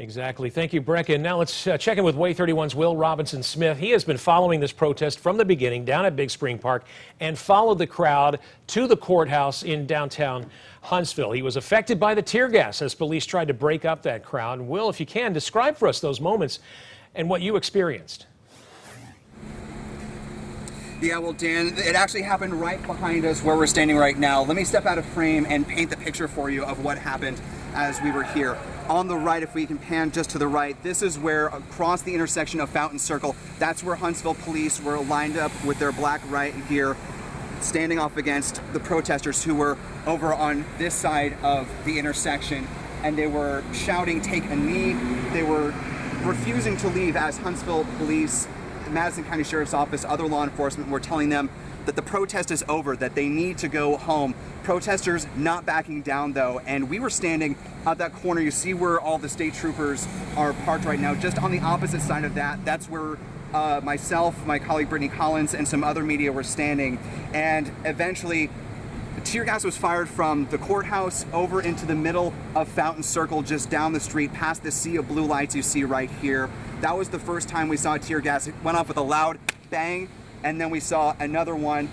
Exactly. Thank you, Breckin. Now let's check in with Way 31's Will Robinson Smith. He has been following this protest from the beginning down at Big Spring Park and followed the crowd to the courthouse in downtown Huntsville. He was affected by the tear gas as police tried to break up that crowd. Will, if you can, describe for us those moments and what you experienced. Yeah, well, Dan, it actually happened right behind us where we're standing right now. Let me step out of frame and paint the picture for you of what happened as we were here. On the right, if we can pan just to the right, this is where across the intersection of Fountain Circle, that's where Huntsville police were lined up with their black riot gear, standing off against the protesters who were over on this side of the intersection, and they were shouting, "Take a knee." They were refusing to leave as Huntsville police, the Madison County Sheriff's Office, other law enforcement were telling them that the protest is over, that they need to go home. Protesters not backing down though, and we were standing at that corner. You see where all the state troopers are parked right now. Just on the opposite side of that, that's where myself, my colleague Brittany Collins, and some other media were standing. And eventually, tear gas was fired from the courthouse over into the middle of Fountain Circle, just down the street past the sea of blue lights you see right here. That was the first time we saw tear gas. It went off with a loud bang, and then we saw another one.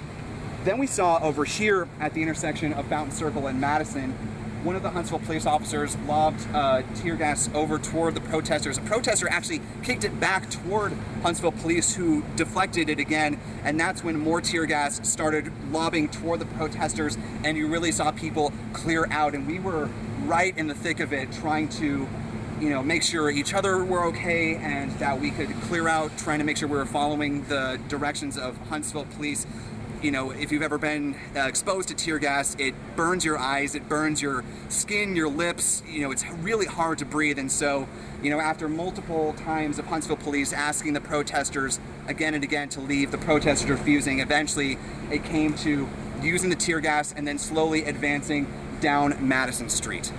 Then we saw over here at the intersection of Fountain Circle and Madison, one of the Huntsville police officers lobbed tear gas over toward the protesters. A protester actually kicked it back toward Huntsville police, who deflected it again, and that's when more tear gas started lobbing toward the protesters, and you really saw people clear out, and we were right in the thick of it, trying to make sure each other were okay and that we could clear out, trying to make sure we were following the directions of Huntsville police. If you've ever been exposed to tear gas, it burns your eyes, it burns your skin, your lips, it's really hard to breathe. And so, after multiple times of Huntsville police asking the protesters again and again to leave, the protesters refusing, eventually it came to using the tear gas and then slowly advancing down Madison Street.